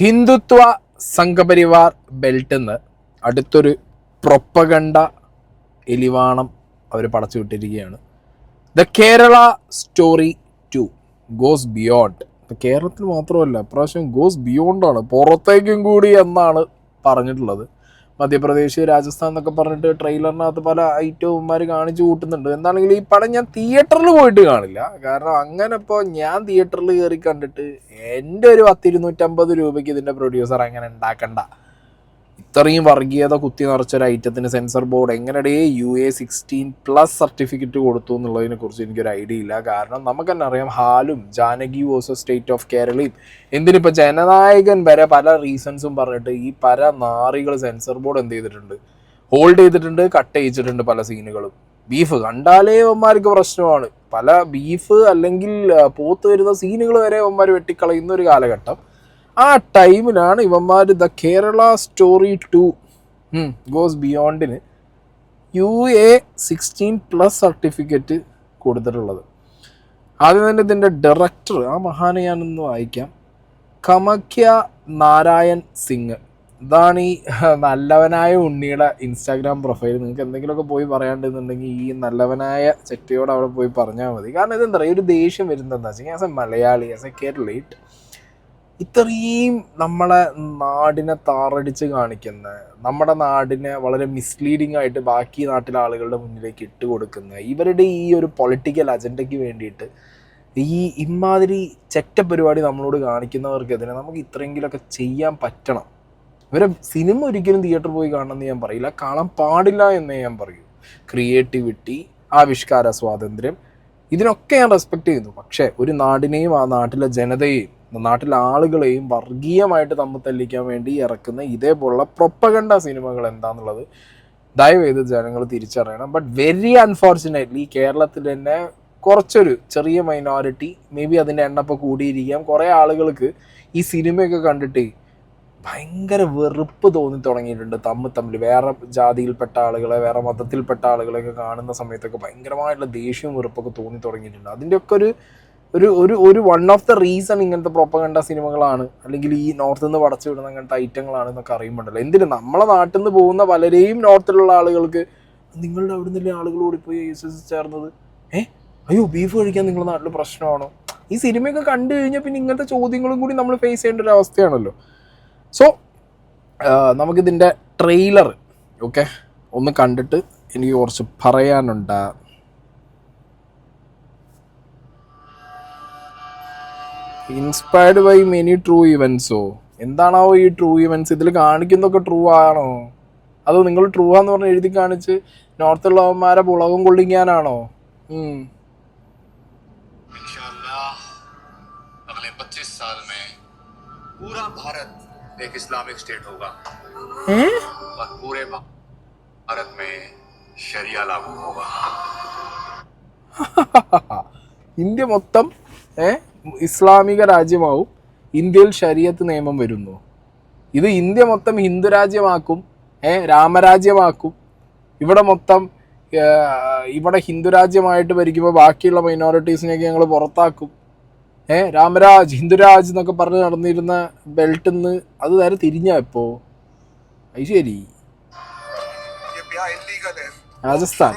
ഹിന്ദുത്വ സംഘപരിവാർ ബെൽറ്റിന്ന് അടുത്തൊരു പ്രൊപ്പഗണ്ട എലിവാണം അവർ പടച്ചു വിട്ടിരിക്കുകയാണ്. The Kerala story 2 goes beyond. കേരളത്തിൽ മാത്രമല്ല, ഇപ്രാവശ്യം ഗോസ് ബിയോണ്ടാണ്, പുറത്തേക്കും കൂടി എന്നാണ് പറഞ്ഞിട്ടുള്ളത്. മധ്യപ്രദേശ്, രാജസ്ഥാൻ എന്നൊക്കെ പറഞ്ഞിട്ട് ട്രെയിലറിനകത്ത് പല ഐറ്റവുമാർ കാണിച്ചു കൂട്ടുന്നുണ്ട്. എന്താണെങ്കിലും ഈ പടം ഞാൻ തിയേറ്ററിൽ പോയിട്ട് കാണില്ല. കാരണം അങ്ങനെ ഇപ്പോൾ ഞാൻ തിയേറ്ററിൽ കയറി കണ്ടിട്ട് എൻ്റെ ഒരു 250 രൂപയ്ക്ക് ഇതിൻ്റെ പ്രൊഡ്യൂസർ അങ്ങനെ ഉണ്ടാക്കണ്ട. ഇത്രയും വർഗീയത കുത്തി നിറച്ചൊരു ഐറ്റത്തിന് സെൻസർ ബോർഡ് എങ്ങനെയേ UA16+ സർട്ടിഫിക്കറ്റ് കൊടുത്തു എന്നുള്ളതിനെ കുറിച്ച് എനിക്കൊരു ഐഡിയ ഇല്ല. കാരണം നമുക്ക് തന്നെ അറിയാം, ഹാലും Janaki versus state of കേരളയും എന്തിനിപ്പോൾ Jananayakan വരെ പല റീസൺസും പറഞ്ഞിട്ട് ഈ പല നാറികൾ സെൻസർ ബോർഡ് എന്ത് ചെയ്തിട്ടുണ്ട്, ഹോൾഡ് ചെയ്തിട്ടുണ്ട്, കട്ട് ചെയ്യിച്ചിട്ടുണ്ട് പല സീനുകളും. ബീഫ് കണ്ടാലേ അവന്മാർക്ക് പ്രശ്നമാണ്. പല ബീഫ് അല്ലെങ്കിൽ പോത്ത് വരുന്ന സീനുകൾ വരെ അവന്മാർ വെട്ടിക്കളയുന്ന ഒരു കാലഘട്ടം. ആ ടൈമിലാണ് ഇവന്മാർ ദ കേരള സ്റ്റോറി 2 ഗോസ് ബിയോണ്ടിന് UA16+ സർട്ടിഫിക്കറ്റ് കൊടുത്തിട്ടുള്ളത്. ആദ്യം തന്നെ ഇതിൻ്റെ ഡയറക്ടർ, ആ മഹാനെ ഞാനൊന്ന് വായിക്കാം, കമഖ്യ നാരായൺ സിംഗ്. ഇതാണ് ഈ നല്ലവനായ ഉണ്ണിയുടെ ഇൻസ്റ്റാഗ്രാം പ്രൊഫൈൽ. നിങ്ങൾക്ക് എന്തെങ്കിലുമൊക്കെ പോയി പറയാണ്ടെന്നുണ്ടെങ്കിൽ ഈ നല്ലവനായ ചെട്ടിയോട് അവിടെ പോയി പറഞ്ഞാൽ മതി. കാരണം ഇതെന്താ പറയുക, ഒരു ദേഷ്യം വരുന്നത് എന്താ വെച്ചാൽ, as a Malayali, as a Keralite, ഇത്രയും നമ്മളെ നാടിനെ താറടിച്ച് കാണിക്കുന്ന, നമ്മുടെ നാടിനെ വളരെ മിസ്ലീഡിങ് ആയിട്ട് ബാക്കി നാട്ടിലെ ആളുകളുടെ മുന്നിലേക്ക് ഇട്ട് കൊടുക്കുന്ന ഇവരുടെ ഈ ഒരു പൊളിറ്റിക്കൽ അജണ്ടയ്ക്ക് വേണ്ടിയിട്ട് ഈ ഇമാതിരി ചെറ്റ പരിപാടി നമ്മളോട് കാണിക്കുന്നവർക്കെതിരെ നമുക്ക് ഇത്രയെങ്കിലുമൊക്കെ ചെയ്യാൻ പറ്റണം. ഇവരെ സിനിമ ഒരിക്കലും തിയേറ്ററിൽ പോയി കാണണമെന്ന് ഞാൻ പറയില്ല, കാണാൻ പാടില്ല എന്നേ ഞാൻ പറയൂ. ക്രിയേറ്റിവിറ്റി, ആവിഷ്കാര സ്വാതന്ത്ര്യം, ഇതിനൊക്കെ ഞാൻ റെസ്പെക്റ്റ് ചെയ്യുന്നു. പക്ഷേ ഒരു നാടിനെയും ആ നാട്ടിലെ ജനതയെയും നാട്ടിലെ ആളുകളെയും വർഗീയമായിട്ട് തമ്മിൽ തല്ലിക്കാൻ വേണ്ടി ഇറക്കുന്ന ഇതേപോലുള്ള പ്രൊപ്പഗണ്ട സിനിമകൾ എന്താണെന്നുള്ളത് ദയവേത് ജനങ്ങൾ തിരിച്ചറിയണം. ബട്ട് വെരി അൺഫോർച്ചുനേറ്റ്ലി കേരളത്തിൽ തന്നെ കുറച്ചൊരു ചെറിയ മൈനോറിറ്റി, മേ ബി അതിൻ്റെ എണ്ണം ഇപ്പോൾ കൂടിയിരിക്കാം, കുറേ ആളുകൾക്ക് ഈ സിനിമയൊക്കെ കണ്ടിട്ട് ഭയങ്കര വെറുപ്പ് തോന്നി തുടങ്ങിയിട്ടുണ്ട്. തമ്മിൽ വേറെ ജാതിയിൽപ്പെട്ട ആളുകളെ, വേറെ മതത്തിൽപ്പെട്ട ആളുകളെയൊക്കെ കാണുന്ന സമയത്തൊക്കെ ഭയങ്കരമായിട്ടുള്ള ദേഷ്യവും വെറുപ്പൊക്കെ തോന്നി തുടങ്ങിയിട്ടുണ്ട്. അതിൻ്റെയൊക്കെ ഒരു വൺ ഓഫ് ദ റീസൺ ഇങ്ങനത്തെ പ്രൊപ്പഗണ്ട സിനിമകളാണ്, അല്ലെങ്കിൽ ഈ നോർത്തിൽ നിന്ന് പടച്ചു വിടുന്ന അങ്ങനത്തെ ഐറ്റങ്ങളാണ് എന്നൊക്കെ അറിയുമ്പോണ്ടല്ലോ. എന്തിന് നമ്മളെ നാട്ടിൽ നിന്ന് പോകുന്ന പലരെയും നോർത്തിലുള്ള ആളുകൾക്ക്, നിങ്ങളുടെ അവിടെ നിന്നല്ലേ ആളുകളോട് പോയി ISIS ചേർന്നത്, അയ്യോ ബീഫ് കഴിക്കാൻ നിങ്ങളുടെ നാട്ടിൽ പ്രശ്നമാണോ? ഈ സിനിമയൊക്കെ കണ്ടു കഴിഞ്ഞാൽ പിന്നെ ഇങ്ങനത്തെ ചോദ്യങ്ങളും കൂടി നമ്മൾ ഫേസ് ചെയ്യേണ്ട ഒരു അവസ്ഥയാണല്ലോ. സോ നമുക്കിതിൻ്റെ ട്രെയിലർ ഒന്ന് കണ്ടിട്ട് എനിക്ക് കുറച്ച് പറയാനുണ്ട്. ഇൻസ്പയർഡ് ബൈ മെനി ട്രൂ ഇവൻസോ? എന്താണാവോ ഈ ട്രൂ ഇവൻസ്? ഇതിൽ കാണിക്കുന്നതൊക്കെ ട്രൂ ആണോ? അതോ നിങ്ങൾ ട്രൂ ആന്ന് പറഞ്ഞ് എഴുതി കാണിച്ച് നോർത്തുള്ളവന്മാരെ പുളകം കൊള്ളിക്കാനാണോ? ഇന്ത്യ മൊത്തം ഇസ്ലാമിക രാജ്യമാവും, ഇന്ത്യയിൽ ശരീഅത്ത് നിയമം വരുന്നു. ഇത് ഇന്ത്യ മൊത്തം ഹിന്ദു രാജ്യമാക്കും, രാമരാജ്യമാക്കും. ഇവിടെ മൊത്തം ഇവിടെ ഹിന്ദു രാജ്യമായിട്ട് ഭരിക്കുമ്പോൾ ബാക്കിയുള്ള മൈനോറിറ്റീസിനെയൊക്കെ ഞങ്ങൾ പുറത്താക്കും. രാമരാജ്, ഹിന്ദുരാജ് എന്നൊക്കെ പറഞ്ഞ് നടന്നിരുന്ന ബെൽറ്റിൽ നിന്ന് അത് നേരെ തിരിഞ്ഞാ ഇപ്പോ. അത് ശരി, രാജസ്ഥാൻ.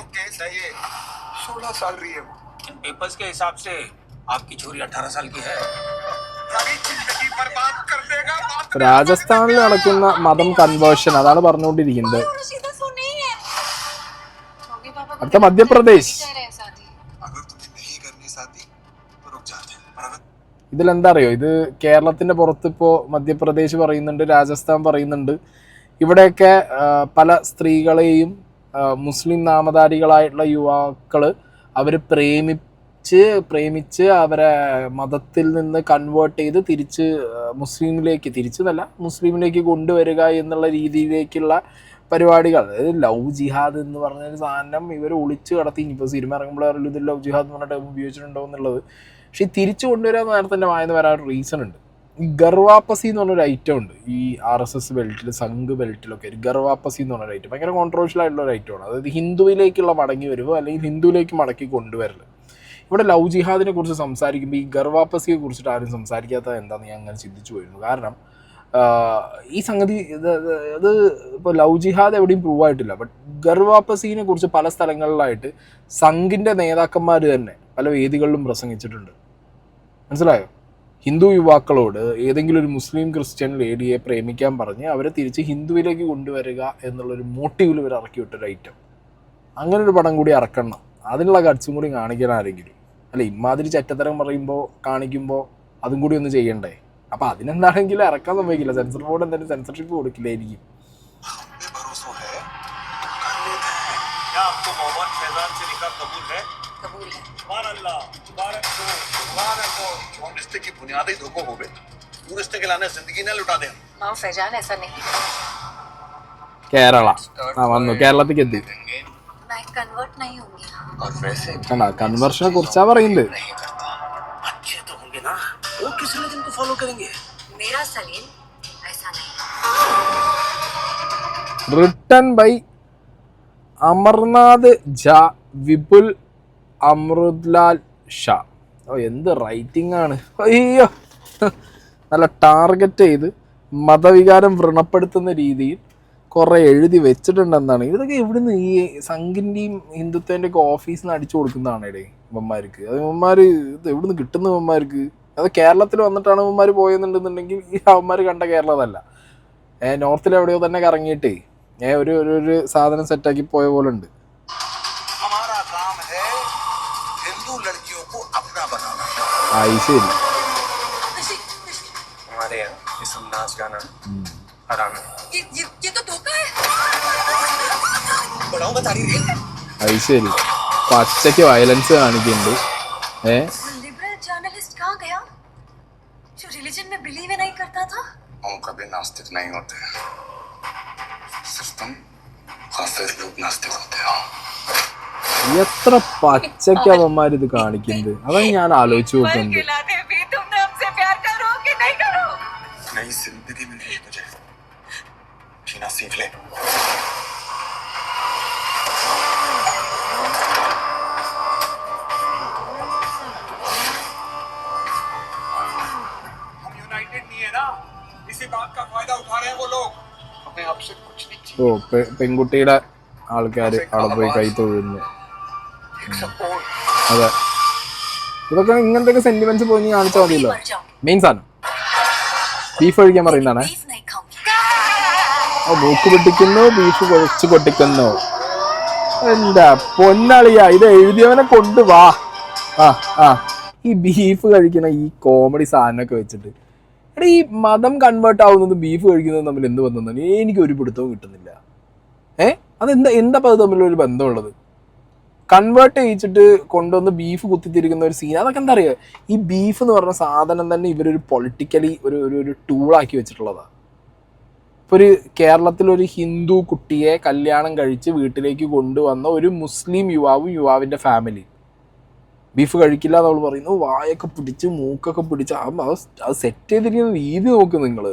രാജസ്ഥാനിൽ നടക്കുന്ന മതം കൺവേർഷൻ, അതാണ് പറഞ്ഞുകൊണ്ടിരിക്കുന്നത്. അടുത്ത മധ്യപ്രദേശ്. ഇതിലെന്താ അറിയോ, ഇത് കേരളത്തിന്റെ പുറത്ത് ഇപ്പോൾ മധ്യപ്രദേശ് പറയുന്നുണ്ട്, രാജസ്ഥാൻ പറയുന്നുണ്ട്. ഇവിടെയൊക്കെ പല സ്ത്രീകളെയും മുസ്ലിം നാമധാരികളായിട്ടുള്ള യുവാക്കള് അവർ പ്രേമിച്ച് അവരെ മതത്തിൽ നിന്ന് കൺവേർട്ട് ചെയ്ത് മുസ്ലിമിലേക്ക് കൊണ്ടുവരിക എന്നുള്ള രീതിയിലേക്കുള്ള പരിപാടികൾ. അതായത് ലവ് ജിഹാദ് എന്ന് പറഞ്ഞൊരു സാധനം ഇവർ ഒളിച്ചു കടത്തി. ഇനിയിപ്പോൾ സിനിമ ഇറങ്ങുമ്പോൾ അറിയില്ല ഇത് ലവ് ജിഹാദ് എന്ന് പറഞ്ഞ ടൈം ഉപയോഗിച്ചിട്ടുണ്ടോ എന്നുള്ളത്. പക്ഷെ ഈ തിരിച്ചു കൊണ്ടുവരാൻ നേരത്തെ തന്നെ വായന വരാൻ റീസൺ ഉണ്ട്. ഈ ഗർവാപ്പസി എന്ന് പറഞ്ഞൊരു ഐറ്റം ഉണ്ട് ഈ RSS ബെൽറ്റിൽ, സംഘ് ബെൽറ്റിലൊക്കെ. ഗർവാപ്പസി എന്ന് പറഞ്ഞൊരു ഐറ്റം ഭയങ്കര കോൺട്രവേഴ്ഷ്യൽ ആയിട്ടുള്ള ഒരു ഐറ്റമാണ്. അതായത് ഹിന്ദുവിലേക്കുള്ള മടങ്ങി വരുമോ അല്ലെങ്കിൽ ഹിന്ദുവിലേക്ക് മടക്കി കൊണ്ടുവരൽ. ഇവിടെ ലവ് ജിഹാദിനെ കുറിച്ച് സംസാരിക്കുമ്പോൾ ഈ ഗർവാപ്പസിയെ കുറിച്ചിട്ട് ആരും സംസാരിക്കാത്തത് എന്താണെന്ന് ഞാൻ അങ്ങനെ ചിന്തിച്ചു പോയിരുന്നു. കാരണം ഈ സംഗതി ഇത് ഇപ്പോൾ ലവ് ജിഹാദ് എവിടെയും പ്രൂവ് ആയിട്ടില്ല. ബട്ട് ഗർവാപ്പസീനെ കുറിച്ച് പല സ്ഥലങ്ങളിലായിട്ട് സംഘിൻ്റെ നേതാക്കന്മാർ തന്നെ പല വേദികളിലും പ്രസംഗിച്ചിട്ടുണ്ട്. മനസ്സിലായോ? ഹിന്ദു യുവാക്കളോട് ഏതെങ്കിലും ഒരു മുസ്ലിം ക്രിസ്ത്യൻ ലേഡിയെ പ്രേമിക്കാൻ പറഞ്ഞ് അവരെ തിരിച്ച് ഹിന്ദുവിലേക്ക് കൊണ്ടുവരിക എന്നുള്ളൊരു മോട്ടീവിൽ ഇവർ ഇറക്കി വിട്ടൊരു ഐറ്റം. അങ്ങനെ ഒരു പടം കൂടി ഇറക്കണം. അതിനുള്ള ഗട്സും കൂടി കാണിക്കാൻ ആരെങ്കിലും. അല്ല, ഇമാതിരി ചെറ്റത്തരം പറയുമ്പോൾ കാണിക്കുമ്പോൾ അതും കൂടി ഒന്ന് ചെയ്യണ്ടേ? അപ്പം അതിനെന്താണെങ്കിലും ഇറക്കാൻ സമ്മതിക്കില്ല. സെൻസർ ബോർഡ് എന്തായാലും സെൻസർഷിപ്പ് കൊടുക്കില്ലായിരിക്കും. കേരള വന്നു, കേരളത്തിലേക്ക് എത്തി. കൺവേർഷനെ കുറിച്ചാ പറയുന്നത്. റിട്ടൺ ബൈ അമർനാഥ് ജ, വിപുൽ അമൃത്ലാൽ ഷാ. ഓ, എന്ത് റൈറ്റിംഗ് ആണ്! അയ്യോ, നല്ല ടാർഗറ്റ് ചെയ്ത് മതവികാരം വ്രണപ്പെടുത്തുന്ന രീതിയിൽ കുറേ എഴുതി വെച്ചിട്ടുണ്ടെന്നാണ്. ഇതൊക്കെ എവിടുന്ന് ഈ സംഘിൻ്റെയും ഹിന്ദുത്വൻ്റെ ഒക്കെ ഓഫീസിൽ നിന്ന് അടിച്ചു കൊടുക്കുന്നതാണ് ഇടേ ഇവന്മാർക്ക്. അത് ഇവന്മാർ ഇത് എവിടുന്ന് കിട്ടുന്ന ഇവന്മാർക്ക്? അത് കേരളത്തിൽ വന്നിട്ടാണ് ഇവന്മാർ പോയെന്നുണ്ടെന്നുണ്ടെങ്കിൽ ഈ അവന്മാർ കണ്ട കേരളം അതല്ല. നോർത്തിൽ എവിടെയോ തന്നെ കറങ്ങിയിട്ടേ ഒരു സാധനം സെറ്റാക്കി പോയ പോലെ ഉണ്ട്. ശരി. അത് ശരി, പച്ചയ്ക്ക് വയലൻസ് കാണിക്കുന്നുണ്ട്. എത്ര പച്ചയ്ക്ക് അവന്മാരിത് കാണിക്കുന്നത്, അതാണ് ഞാൻ ആലോചിച്ചു നോക്കുന്നത്. ഓ, പെൺകുട്ടിയുടെ ആൾക്കാർ അവിടെ പോയി കൈ തൊഴുന്നു. അതെ, ഇതൊക്കെ ഇങ്ങനത്തെ സെന്റിമെന്റ്സ് പോയി കാണിച്ചാൽ മതിയല്ലോ. മെയിൻ സാധനം ബീഫ് കഴിക്കാൻ പറയുന്നതാണ്. മൂക്ക് പൊട്ടിക്കുന്നു, ബീഫ് കുഴച്ച് പൊട്ടിക്കുന്നു. എന്താ പൊന്നളിയാ, ഇത് എഴുതിയവനെ കൊണ്ടുവാ. ഈ ബീഫ് കഴിക്കണ ഈ കോമഡി സാധനമൊക്കെ വെച്ചിട്ട് എടാ, ഈ മതം കൺവേർട്ട് ആവുന്നതും ബീഫ് കഴിക്കുന്നതും തമ്മിൽ എന്ത് ബന്ധം? എനിക്ക് ഒരു പിടുത്തവും കിട്ടുന്നില്ല. എന്താ അത് തമ്മിലൊരു ബന്ധമുള്ളത്? കൺവേർട്ട് ചെയ്യിച്ചിട്ട് കൊണ്ടുവന്ന് ബീഫ് കുത്തിത്തിരിക്കുന്ന ഒരു സീൻ, അതൊക്കെ എന്താ പറയുക? ഈ ബീഫ് എന്ന് പറഞ്ഞ സാധനം തന്നെ ഇവരൊരു പൊളിറ്റിക്കലി ഒരു ടൂളാക്കി വെച്ചിട്ടുള്ളതാണ്. ഇപ്പോൾ ഒരു കേരളത്തിലൊരു ഹിന്ദു കുട്ടിയെ കല്യാണം കഴിച്ച് വീട്ടിലേക്ക് കൊണ്ടുവന്ന ഒരു മുസ്ലിം യുവാവിൻ്റെ ഫാമിലി ബീഫ് കഴിക്കില്ല എന്ന് അവൾ പറയുന്നു. വായൊക്കെ പിടിച്ച് മൂക്കൊക്കെ പിടിച്ച് അത് സെറ്റ് ചെയ്തിരിക്കുന്ന രീതി നോക്ക് നിങ്ങൾ.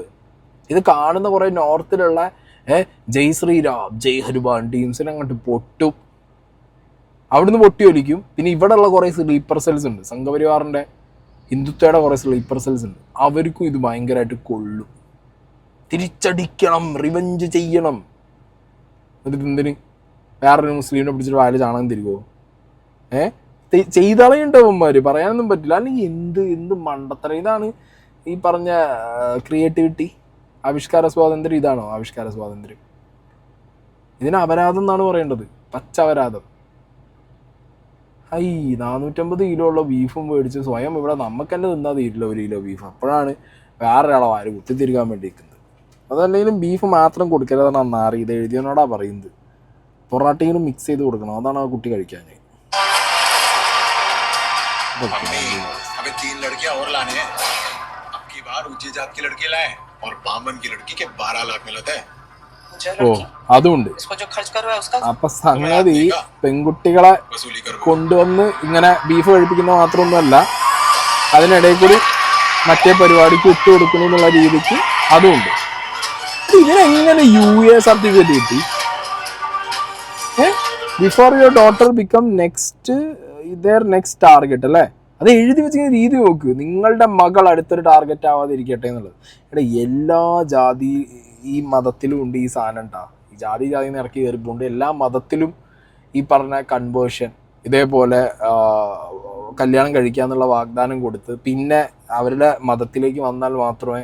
ഇത് കാണുന്ന കുറേ നോർത്തിലുള്ള ജയ് ശ്രീരാം, ജയ് ഹനുമാൻ ടീംസിനെ അങ്ങോട്ട് പൊട്ടും, അവിടുന്ന് പൊട്ടി ഒലിക്കും. പിന്നെ ഇവിടെയുള്ള കുറേ സ്ലീപ്പർ സെൽസ് ഉണ്ട്, സംഘപരിവാറിൻ്റെ ഹിന്ദുത്വയുടെ കുറേ സ്ലീപ്പർ സെൽസ് ഉണ്ട്. അവർക്കും ഇത് ഭയങ്കരമായിട്ട് കൊള്ളും. തിരിച്ചടിക്കണം, റിവെഞ്ച് ചെയ്യണം. എന്നിട്ട് എന്തിന് വേറൊരു മുസ്ലിമിനെ പിടിച്ചിട്ട് വായിൽ ചാണകം തിരികുമോ? ചെയ്തളയുണ്ടവന്മാർ, പറയാനൊന്നും പറ്റില്ല. അല്ലെങ്കിൽ എന്ത് മണ്ടത്തരം. ഇതാണ് ഈ പറഞ്ഞ ക്രിയേറ്റിവിറ്റി, ആവിഷ്കാര സ്വാതന്ത്ര്യം. ഇതാണോ ആവിഷ്കാര സ്വാതന്ത്ര്യം? ഇതിന് അപരാധം എന്നാണ് പറയേണ്ടത്, പച്ച അപരാധം. 450 കിലോ ഉള്ള ബീഫും മേടിച്ച് സ്വയം ഇവിടെ നമുക്ക് തന്നെ തിന്നാൻ തീരില്ല 1 കിലോ ബീഫ്. അപ്പോഴാണ് വേറൊരാളെ വാര് കുത്തിത്തിരിക്കാൻ വേണ്ടി നിൽക്കുന്നത്. അതല്ലെങ്കിലും ബീഫ് മാത്രം കൊടുക്കരുതെന്നാണ് അന്നാറി ഇത് എഴുതിയവനോടാ പറയുന്നത്. പൊറാട്ടയിലും മിക്സ് ചെയ്ത് കൊടുക്കണം, അതാണ് ആ കുട്ടി കഴിക്കാൻ. ഓ, അതുണ്ട്. അപ്പൊ സംഗതി പെൺകുട്ടികളെ കൊണ്ടുവന്ന് ഇങ്ങനെ ബീഫ് കഴിപ്പിക്കുന്ന മാത്രമൊന്നുമല്ല, അതിനിടയിൽ കൂടി മറ്റേ പരിപാടിക്ക് ഇട്ട് കൊടുക്കുന്നു എന്നുള്ള രീതിക്ക് അതുമുണ്ട്. ഇതിനെങ്ങനെ UA സർട്ടിഫിക്കറ്റ് കിട്ടി? Before your daughter become next target അല്ലേ? അത് എഴുതി വെച്ചിങ്ങനെ രീതി നോക്ക്, നിങ്ങളുടെ മകൾ അടുത്തൊരു ടാർഗറ്റ് ആവാതിരിക്കട്ടെ എന്നുള്ളത്. എടാ എല്ലാ ജാതി ഈ മതത്തിലും ഉണ്ട് ഈ സാധനം ഉണ്ടാ, ഈ ജാതി ഇറക്കി കയറിപ്പോണ്ട് എല്ലാ മതത്തിലും ഈ പറഞ്ഞ കൺവേർഷൻ ഇതേപോലെ കല്യാണം കഴിക്കാന്നുള്ള വാഗ്ദാനം കൊടുത്ത് പിന്നെ അവരുടെ മതത്തിലേക്ക് വന്നാൽ മാത്രമേ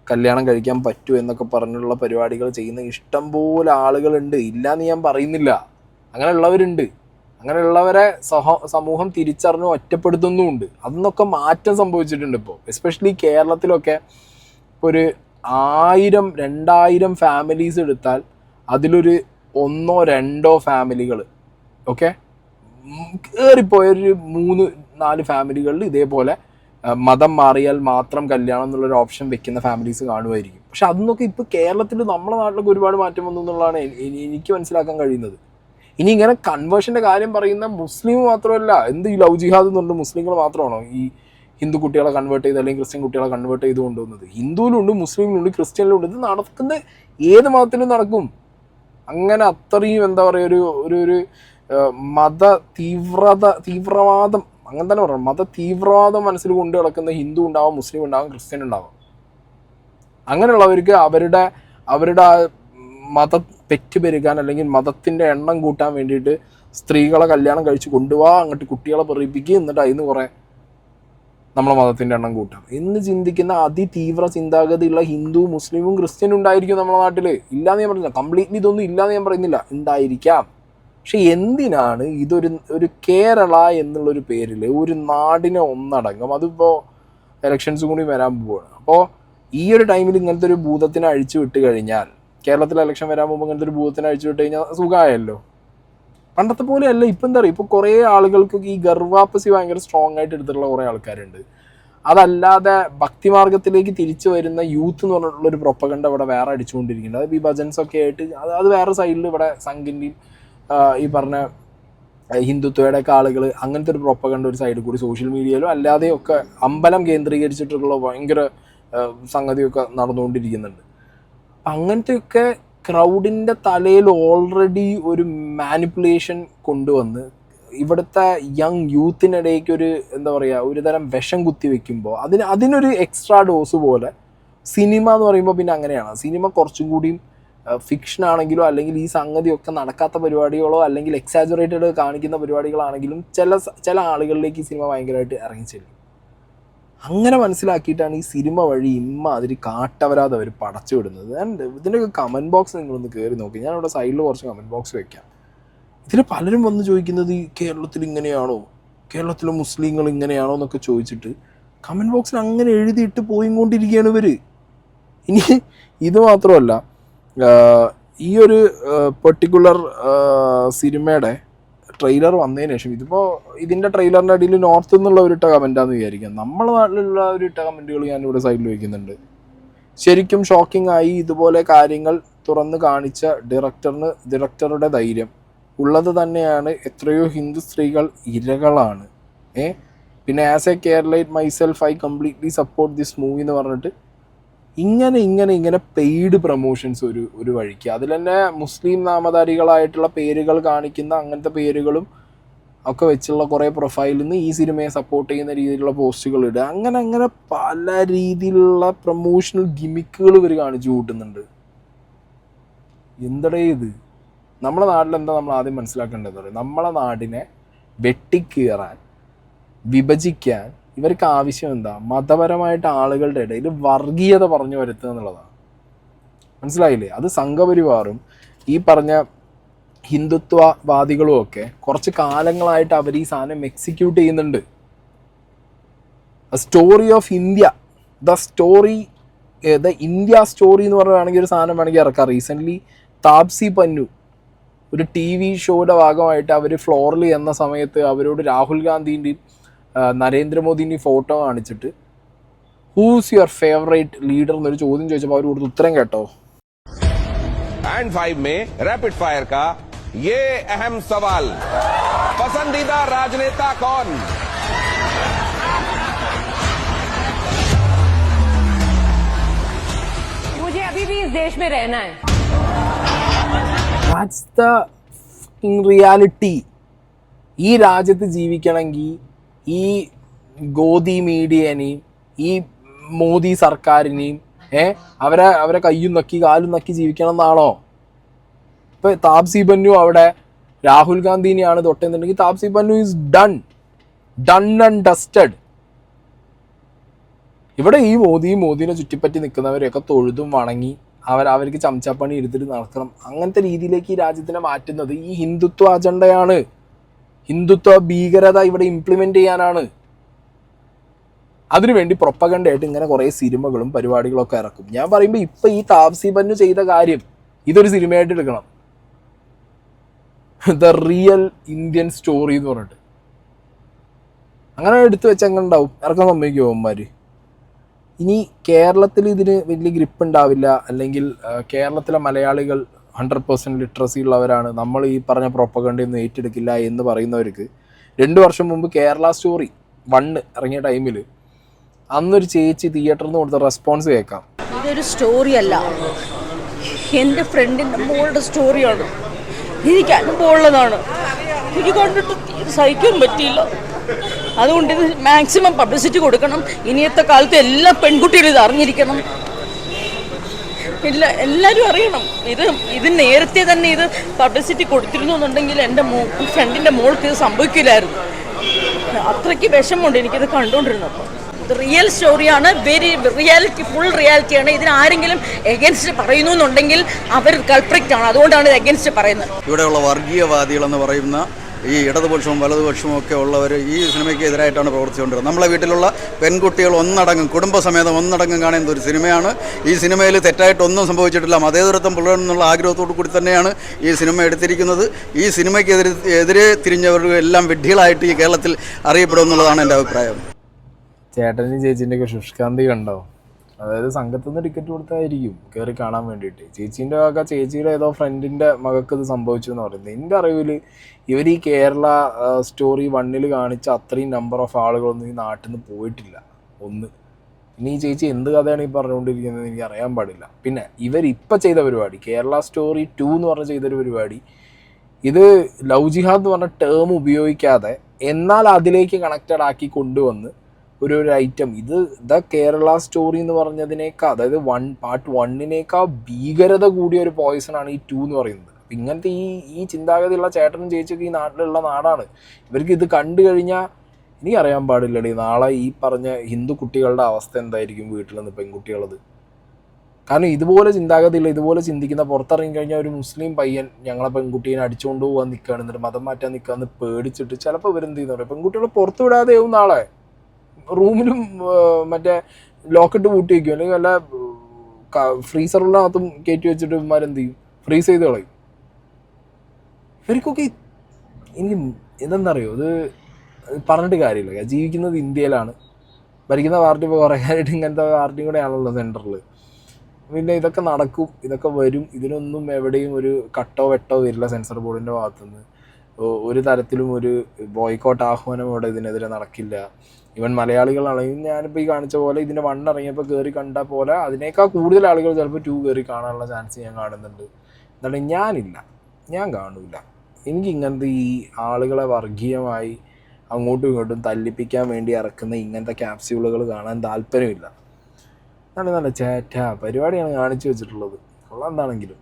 കല്യാണം കഴിക്കാൻ പറ്റൂ എന്നൊക്കെ പറഞ്ഞുള്ള പരിപാടികൾ ചെയ്യുന്ന ഇഷ്ടംപോലെ ആളുകളുണ്ട്, ഇല്ലയെന്ന് ഞാൻ പറയുന്നില്ല. അങ്ങനെയുള്ളവരുണ്ട്. അങ്ങനെയുള്ളവരെ സമൂഹം തിരിച്ചറിഞ്ഞ് ഒറ്റപ്പെടുത്തുന്നുമുണ്ട്. അതിന്നൊക്കെ മാറ്റം സംഭവിച്ചിട്ടുണ്ട് ഇപ്പോൾ. എസ്പെഷ്യലി കേരളത്തിലൊക്കെ ഒരു 1000-2000 ഫാമിലീസ് എടുത്താൽ അതിലൊരു 1-2 ഫാമിലികൾ ഓക്കെ കയറിപ്പോയൊരു 3-4 ഫാമിലികളിൽ ഇതേപോലെ മതം മാറിയാൽ മാത്രം കല്യാണം എന്നുള്ളൊരു ഓപ്ഷൻ വെക്കുന്ന ഫാമിലീസ് കാണുമായിരിക്കും. പക്ഷെ അതൊക്കെ ഇപ്പോൾ കേരളത്തിൽ നമ്മുടെ നാട്ടിലൊക്കെ ഒരുപാട് മാറ്റം വന്നു എന്നുള്ളതാണ് എനിക്ക് മനസ്സിലാക്കാൻ കഴിയുന്നത്. ഇനി ഇങ്ങനെ കൺവേർഷൻ്റെ കാര്യം പറയുന്ന മുസ്ലിം മാത്രമല്ല, ഈ ലവ് ജിഹാദ് എന്ന് പറഞ്ഞിട്ട് മുസ്ലിങ്ങൾ മാത്രമാണോ ഈ ഹിന്ദു കുട്ടികളെ കൺവേർട്ട് ചെയ്ത് അല്ലെങ്കിൽ ക്രിസ്ത്യൻ കുട്ടികളെ കൺവേർട്ട് ചെയ്ത് കൊണ്ടുവന്നത്? ഹിന്ദുവിലുണ്ട്, മുസ്ലിമിലുണ്ട്, ക്രിസ്ത്യനിലുണ്ട്. ഇത് നടക്കുന്ന ഏത് മതത്തിലും നടക്കും. അങ്ങനെ അത്രയും എന്താ പറയുക ഒരു മത തീവ്രവാദം അങ്ങനെ തന്നെ പറയണം. മത തീവ്രവാദം മനസ്സിൽ കൊണ്ട് കിടക്കുന്ന ഹിന്ദു ഉണ്ടാവും, മുസ്ലിം ഉണ്ടാവും, ക്രിസ്ത്യൻ ഉണ്ടാവും. അങ്ങനെയുള്ളവർക്ക് അവരുടെ മതം പെറ്റുപെരുകാൻ അല്ലെങ്കിൽ മതത്തിൻ്റെ എണ്ണം കൂട്ടാൻ വേണ്ടിയിട്ട് സ്ത്രീകളെ കല്യാണം കഴിച്ച് കൊണ്ടുപോവാ, അങ്ങോട്ട് കുട്ടികളെ പെറിയിപ്പിക്കുക, എന്നിട്ട് അതിന് കുറേ നമ്മളെ മതത്തിൻ്റെ എണ്ണം കൂട്ടാം എന്ന് ചിന്തിക്കുന്ന അതിതീവ്ര ചിന്താഗതിയുള്ള ഹിന്ദു, മുസ്ലിമും ക്രിസ്ത്യനും ഉണ്ടായിരിക്കും നമ്മുടെ നാട്ടിൽ. ഇല്ലയെന്ന് ഞാൻ പറയുന്നില്ല, കംപ്ലീറ്റ്ലി ഇതൊന്നും ഇല്ലയെന്ന് ഞാൻ പറയുന്നില്ല, ഉണ്ടായിരിക്കാം. പക്ഷെ എന്തിനാണ് ഒരു കേരള എന്നുള്ളൊരു പേരിൽ ഒരു നാടിനെ ഒന്നടങ്കം, അതിപ്പോൾ എലക്ഷൻസ് കൂടി വരാൻ പോവുകയാണ്. അപ്പോൾ ഈ ഒരു ടൈമിൽ ഇങ്ങനത്തെ ഒരു ഭൂതത്തിനെ അഴിച്ചു വിട്ട് കഴിഞ്ഞാൽ, കേരളത്തിൽ ഇലക്ഷൻ വരാൻ പോകുമ്പോൾ ഇങ്ങനത്തെ ഒരു ഭൂതത്തിനെ അഴിച്ചു വിട്ട് കഴിഞ്ഞാൽ സുഖമായല്ലോ. പണ്ടത്തെ പോലെയല്ല. ഇപ്പം എന്താ പറയുക, ഇപ്പോൾ കുറേ ആളുകൾക്ക് ഈ ഗർവാപ്പസി ഭയങ്കര സ്ട്രോങ് ആയിട്ട് എടുത്തിട്ടുള്ള കുറേ ആൾക്കാരുണ്ട്. അതല്ലാതെ ഭക്തിമാർഗത്തിലേക്ക് തിരിച്ചു വരുന്ന യൂത്ത് എന്ന് പറഞ്ഞിട്ടുള്ളൊരു പ്രൊപ്പഗണ്ട ഇവിടെ വേറെ അടിച്ചുകൊണ്ടിരിക്കുന്നുണ്ട്. അത് ഈ ഭജൻസൊക്കെ ആയിട്ട് അത് വേറെ സൈഡിൽ ഇവിടെ സംഘിൻ്റെയും ഈ പറഞ്ഞ ഹിന്ദുത്വയുടെ ഒക്കെ ആളുകൾ അങ്ങനത്തെ ഒരു പ്രൊപ്പഗണ്ട ഒരു സൈഡിൽ കൂടി സോഷ്യൽ മീഡിയയിലും അല്ലാതെയൊക്കെ അമ്പലം കേന്ദ്രീകരിച്ചിട്ടുള്ള ഭയങ്കര സംഗതിയൊക്കെ നടന്നുകൊണ്ടിരിക്കുന്നുണ്ട്. അങ്ങനത്തെയൊക്കെ ക്രൗഡിൻ്റെ തലയിൽ ഓൾറെഡി ഒരു മാനിപ്പുലേഷൻ കൊണ്ടുവന്ന് ഇവിടുത്തെ യങ് യൂത്തിനിടയ്ക്ക് ഒരു എന്താ പറയുക ഒരു തരം വിഷം കുത്തി വെക്കുമ്പോൾ അതിനൊരു എക്സ്ട്രാ ഡോസ് പോലെ സിനിമ എന്ന് പറയുമ്പോൾ പിന്നെ അങ്ങനെയാണ്. സിനിമ കുറച്ചും കൂടിയും ഫിക്ഷൻ ആണെങ്കിലോ അല്ലെങ്കിൽ ഈ സംഗതിയൊക്കെ നടക്കാത്ത പരിപാടികളോ അല്ലെങ്കിൽ എക്സാജറേറ്റഡ് കാണിക്കുന്ന പരിപാടികളാണെങ്കിലും ചില ആളുകളിലേക്ക് ഈ സിനിമ ഭയങ്കരമായിട്ട് ഇറങ്ങിച്ചെല്ലും. അങ്ങനെ മനസ്സിലാക്കിയിട്ടാണ് ഈ സിനിമ വഴി അതിൽ കാട്ടവരാതെ അവർ പടച്ചു വിടുന്നത്. ആൻഡ് ഇതിൻ്റെയൊക്കെ കമൻറ്റ് ബോക്സ് നിങ്ങളൊന്ന് കയറി നോക്കി. ഞാനിവിടെ സൈഡിൽ കുറച്ച് കമൻറ്റ് ബോക്സ് വെക്കാം. ഇതിൽ പലരും വന്ന് ചോദിക്കുന്നത് ഈ കേരളത്തിൽ ഇങ്ങനെയാണോ, കേരളത്തിലെ മുസ്ലിങ്ങൾ ഇങ്ങനെയാണോ എന്നൊക്കെ ചോദിച്ചിട്ട് കമൻറ്റ് ബോക്സിൽ അങ്ങനെ എഴുതിയിട്ട് പോയിക്കൊണ്ടിരിക്കുകയാണ് ഇവർ. ഇനി ഇത് മാത്രമല്ല, ഈ ഒരു പെർട്ടിക്കുലർ സിനിമയുടെ ട്രെയിലർ വന്നതിന് ശേഷം ഇതിൻ്റെ ട്രെയിലറിൻ്റെ അടിയിൽ നോർത്ത് നിന്നുള്ള ഒരു ഇട്ട കമൻറ്റാന്ന് വിചാരിക്കാം. നമ്മളെ നാട്ടിലുള്ള ഒരു ഇട്ട കമൻറ്റുകൾ ഞാനിവിടെ സൈഡിൽ വയ്ക്കുന്നുണ്ട്. ശരിക്കും ഷോക്കിംഗ് ആയി. ഇതുപോലെ കാര്യങ്ങൾ തുറന്ന് കാണിച്ച ഡയറക്ടറുടെ ധൈര്യം ഉള്ളത് തന്നെയാണ്. എത്രയോ ഹിന്ദു സ്ത്രീകൾ ഇരകളാണ്. പിന്നെ as A Keralite myself I completely support this movie എന്ന് പറഞ്ഞിട്ട് ഇങ്ങനെ പെയ്ഡ് പ്രൊമോഷൻസ് ഒരു വഴിക്ക്. അതിൽ തന്നെ മുസ്ലിം നാമധാരികളായിട്ടുള്ള പേരുകൾ കാണിക്കുന്ന അങ്ങനത്തെ പേരുകളും ഒക്കെ വെച്ചുള്ള കുറേ പ്രൊഫൈലിൽ നിന്ന് ഈ സിനിമയെ സപ്പോർട്ട് ചെയ്യുന്ന രീതിയിലുള്ള പോസ്റ്റുകൾ ഇടുക. അങ്ങനെ പല രീതിയിലുള്ള പ്രൊമോഷണൽ ഗിമിക്കുകൾ ഇവർ കാണിച്ചു കൂട്ടുന്നുണ്ട്. എന്തടേ ഇത്? നമ്മുടെ നാട്ടിലെന്താ നമ്മൾ ആദ്യം മനസ്സിലാക്കേണ്ടത്? നമ്മളെ നാടിനെ വെട്ടിക്കീറാൻ, വിഭജിക്കാൻ ഇവർക്ക് ആവശ്യം എന്താ? മതപരമായിട്ട് ആളുകളുടെ ഇടയിൽ വർഗീയത പറഞ്ഞു വരുത്തുക എന്നുള്ളതാണ്. മനസ്സിലായില്ലേ? അത് സംഘപരിവാറും ഈ പറഞ്ഞ ഹിന്ദുത്വവാദികളും ഒക്കെ കുറച്ച് കാലങ്ങളായിട്ട് അവർ ഈ സാധനം എക്സിക്യൂട്ട് ചെയ്യുന്നുണ്ട്. Story of India, the India story എന്ന് പറയുകയാണെങ്കിൽ ഒരു സാധനം വേണമെങ്കിൽ ഇറക്കാം. റീസെൻ്റ്ലി താപ്സി പന്നു ഒരു TV ഷോയുടെ ഭാഗമായിട്ട് അവർ ഫ്ലോറിൽ എന്ന സമയത്ത് അവരോട് രാഹുൽ ഗാന്ധിൻ്റെയും നരേന്ദ്രമോദിൻ്റെയും ഫോട്ടോ കാണിച്ചിട്ട് ഹൂസ് യുവർ ഫേവറേറ്റ് ലീഡർ എന്നൊരു ചോദ്യം ചോദിച്ചപ്പോൾ അവർ കൊടുത്ത് ഉത്തരം കേട്ടോ. एंड 5 में रैपिड फायर का ये अहम सवाल, पसंदीदा राजनेता कौन? मुझे अभी भी इस देश में रहना है. That's the reality. ഈ രാജ്യത്ത് ജീവിക്കണമെങ്കിൽ ഈ ഗോദി മീഡിയനെയും ഈ മോദി സർക്കാരിനെയും അവരെ കയ്യും നക്കി കാലും നക്കി ജീവിക്കണം എന്നാണോ? ഇപ്പൊ താപ്സി പന്നു അവിടെ രാഹുൽ ഗാന്ധിനെയാണ് തൊട്ടെന്നുണ്ടെങ്കിൽ Taapsee Pannu is done and dusted. ഇവിടെ ഈ മോദിനെ ചുറ്റിപ്പറ്റി നിൽക്കുന്നവരെയൊക്കെ തൊഴുതും വണങ്ങി അവർക്ക് ചമച്ചാപ്പണി എടുത്തിട്ട് നടക്കണം. അങ്ങനത്തെ രീതിയിലേക്ക് ഈ രാജ്യത്തിനെ മാറ്റുന്നത് ഈ ഹിന്ദുത്വ അജണ്ടയാണ്. ഹിന്ദുത്വ ഭീകരത ഇവിടെ ഇംപ്ലിമെന്റ് ചെയ്യാനാണ്. അതിനുവേണ്ടി പ്രൊപ്പഗണ്ടയായിട്ട് ഇങ്ങനെ കുറേ സിനിമകളും പരിപാടികളൊക്കെ ഇറക്കും. ഞാൻ പറയുമ്പോൾ ഇപ്പം ഈ താപ്സി പന്നു ചെയ്ത കാര്യം ഇതൊരു സിനിമയായിട്ട് എടുക്കണം. ദ റിയൽ ഇന്ത്യൻ സ്റ്റോറി എന്ന് പറഞ്ഞിട്ട് അങ്ങനെ എടുത്തു വെച്ചങ്ങനെ ഉണ്ടാവും. ഇറക്കാൻ സമ്മതിക്കുമോ അവന്മാർ? ഇനി കേരളത്തിൽ ഇതിന് വലിയ ഗ്രിപ്പ് ഉണ്ടാവില്ല, അല്ലെങ്കിൽ കേരളത്തിലെ മലയാളികൾ 100% ലിറ്ററസി ഉള്ളവരാണ്, നമ്മൾ ഈ പറഞ്ഞ പ്രൊപ്പഗണ്ടയൊന്നും ഏറ്റെടുക്കില്ല എന്ന് പറയുന്നവർക്ക് 2 വർഷം മുമ്പ് കേരള സ്റ്റോറി 1 ഇറങ്ങിയ ടൈമിൽ അന്നൊരു ചേച്ചി തിയേറ്ററിൽ നിന്ന് കൊടുത്ത റെസ്പോൺസ് കേൾക്കാം. ഇതൊരു സ്റ്റോറി അല്ല, എൻ്റെ ഫ്രണ്ടിൻ്റെ മോളുടെ സ്റ്റോറിയാണ്. എനിക്ക് അനുഭവമുള്ളതാണ്. എനിക്ക് കണ്ടിട്ട് സഹിക്കാൻ പറ്റിയില്ല. അതുകൊണ്ട് ഇത് മാക്സിമം പബ്ലിസിറ്റി കൊടുക്കണം. ഇനിയത്തെ കാലത്ത് എല്ലാ പെൺകുട്ടികളും ഇത് അറിഞ്ഞിരിക്കണം. എല്ലാവരും അറിയണം. ഇത് നേരത്തെ തന്നെ ഇത് പബ്ലിസിറ്റി കൊടുത്തിരുന്നു എന്നുണ്ടെങ്കിൽ എൻ്റെ ഫ്രണ്ടിൻ്റെ മോൾക്ക് ഇത് സംഭവിക്കില്ലായിരുന്നു. അത്രയ്ക്ക് വിഷമമുണ്ട് എനിക്കിത് കണ്ടുകൊണ്ടിരുന്നപ്പോൾ. ഇത് റിയൽ സ്റ്റോറിയാണ്, വെരി റിയാലിറ്റി, ഫുൾ റിയാലിറ്റിയാണ്. ഇതിന് ആരെങ്കിലും എഗൻസ്റ്റ് പറയുന്നു എന്നുണ്ടെങ്കിൽ അവർ കൾപ്രിക്റ്റ് ആണ്. അതുകൊണ്ടാണ് ഇത് എഗൻസ്റ്റ് പറയുന്നത്. ഇവിടെയുള്ള വർഗീയവാദികളെന്ന് പറയുന്ന ഈ ഇടതുപക്ഷവും വലതുപക്ഷവും ഒക്കെ ഉള്ളവർ ഈ സിനിമയ്ക്ക് എതിരായിട്ടാണ് പ്രവർത്തിച്ചുകൊണ്ടിരുന്നത്. നമ്മളെ വീട്ടിലുള്ള പെൺകുട്ടികൾ ഒന്നടങ്കം കുടുംബസമേതം ഒന്നടങ്കം കാണുന്ന ഒരു സിനിമയാണ്. ഈ സിനിമയിൽ തെറ്റായിട്ടൊന്നും സംഭവിച്ചിട്ടില്ല. മതേതരത്വം പുലർന്നുള്ള ആഗ്രഹത്തോടു കൂടി തന്നെയാണ് ഈ സിനിമ എടുത്തിരിക്കുന്നത്. ഈ സിനിമയ്ക്ക് എതിരെ തിരിഞ്ഞവർ എല്ലാം വിഡ്ഢികളായിട്ട് ഈ കേരളത്തിൽ അറിയപ്പെടുമെന്നുള്ളതാണ് എൻ്റെ അഭിപ്രായം. ചേട്ടനും ചേച്ചീൻ്റെ ഒക്കെ ശുഷ്കാന്തി കണ്ടോ? അതായത് സംഘത്തിൽ നിന്ന് ടിക്കറ്റ് കൊടുത്തായിരിക്കും കയറി കാണാൻ വേണ്ടിയിട്ട്. ചേച്ചീൻ്റെ ഒക്കെ ചേച്ചിയുടെ ഏതോ ഫ്രണ്ടിൻ്റെ മകൾക്ക് ഇത് സംഭവിച്ചു എന്ന് പറയുന്നത്. എൻ്റെ അറിവിൽ ഇവർ ഈ കേരള സ്റ്റോറി 1 കാണിച്ച അത്രയും നമ്പർ ഓഫ് ആളുകളൊന്നും ഈ നാട്ടിൽ നിന്ന് പോയിട്ടില്ല. ഒന്ന്, ഇനി ഈ ചേച്ചി എന്ത് കഥയാണ് ഈ പറഞ്ഞുകൊണ്ടിരിക്കുന്നത് എനിക്ക് അറിയാൻ പാടില്ല. പിന്നെ ഇവരിപ്പോൾ ചെയ്ത പരിപാടി കേരള സ്റ്റോറി 2 എന്ന് പറഞ്ഞ് ചെയ്തൊരു പരിപാടി, ഇത് ലവ് ജിഹാദ് എന്ന് പറഞ്ഞ ടേം ഉപയോഗിക്കാതെ എന്നാൽ അതിലേക്ക് കണക്റ്റഡ് ആക്കി കൊണ്ടുവന്ന് ഒരു ഐറ്റം. ഇത് ദ കേരള സ്റ്റോറി എന്ന് പറഞ്ഞതിനേക്കാൾ, അതായത് പാർട്ട് 1 ഭീകരത കൂടിയ ഒരു പോയിസണാണ് ഈ 2 എന്ന് പറയുന്നത്. ഇങ്ങനത്തെ ഈ ചിന്താഗതിയുള്ള ചേട്ടനും ചേച്ചിയൊക്കെ ഈ നാട്ടിലുള്ള നാടാണ്. ഇവർക്ക് ഇത് കണ്ടു കഴിഞ്ഞാൽ എനിക്കറിയാൻ പാടില്ലടി നാളെ ഈ പറഞ്ഞ ഹിന്ദു കുട്ടികളുടെ അവസ്ഥ എന്തായിരിക്കും വീട്ടിൽ നിന്ന് പെൺകുട്ടികളത്. കാരണം ഇതുപോലെ ചിന്താഗതിയുള്ള, ഇതുപോലെ ചിന്തിക്കുന്ന, പുറത്തിറങ്ങി കഴിഞ്ഞാൽ ഒരു മുസ്ലിം പയ്യൻ ഞങ്ങളെ പെൺകുട്ടീനെ അടിച്ചുകൊണ്ട് പോകാൻ നിൽക്കുകയാണ്, എന്നിട്ട് മതം മാറ്റാൻ നിൽക്കാന്ന് പേടിച്ചിട്ട് ചിലപ്പോൾ ഇവരെന്ത് ചെയ്യുന്ന പറയുക, പെൺകുട്ടികളെ പുറത്തു വിടാതെയാവും നാളെ. റൂമിലും മറ്റേ ലോക്കിട്ട് പൂട്ടി വയ്ക്കും, അല്ലെങ്കിൽ വല്ല ഫ്രീസറിനകത്തും കയറ്റി വെച്ചിട്ട് ഇവന്മാരെന്ത് ചെയ്യും, ഫ്രീസ് ചെയ്ത് കളയും. ഇവർക്കൊക്കെ എനിക്ക് ഇതെന്താ അറിയോ, ഇത് പറഞ്ഞിട്ട് കാര്യമില്ല. ജീവിക്കുന്നത് ഇന്ത്യയിലാണ്, ഭരിക്കുന്ന പാർട്ടി ഇപ്പോൾ കുറേ കാര്യമായിട്ട് ഇങ്ങനത്തെ പാർട്ടിയും കൂടെ ആണല്ലോ സെൻറ്ററിൽ. പിന്നെ ഇതൊക്കെ നടക്കും, ഇതൊക്കെ വരും. ഇതിനൊന്നും എവിടെയും ഒരു കട്ടോ വെട്ടോ വരില്ല സെൻസർ ബോർഡിൻ്റെ ഭാഗത്തുനിന്ന്. ഒരു തരത്തിലും ഒരു ബോയ്ക്കോട്ട് ആഹ്വാനം ഇവിടെ ഇതിനെതിരെ നടക്കില്ല. ഇവൻ മലയാളികളാണെങ്കിൽ ഞാനിപ്പോൾ ഈ കാണിച്ച പോലെ ഇതിൻ്റെ 1 ഇറങ്ങിയപ്പോൾ കയറി കണ്ട പോലെ അതിനേക്കാൾ കൂടുതൽ ആളുകൾ ചിലപ്പോൾ 2 കയറി കാണാനുള്ള ചാൻസ് ഞാൻ കാണുന്നുണ്ട്. എന്താണ്, ഞാൻ കാണൂല. എനിക്ക് ഇങ്ങനത്തെ ഈ ആളുകളെ വർഗീയമായി അങ്ങോട്ടും ഇങ്ങോട്ടും തല്ലിപ്പിക്കാൻ വേണ്ടി ഇറക്കുന്ന ഇങ്ങനത്തെ ക്യാപ്സ്യൂളുകൾ കാണാൻ താല്പര്യമില്ല. നല്ല ചേറ്റ പരിപാടിയാണ് കാണിച്ചു വെച്ചിട്ടുള്ളത്. കൊള്ളാം എന്താണെങ്കിലും.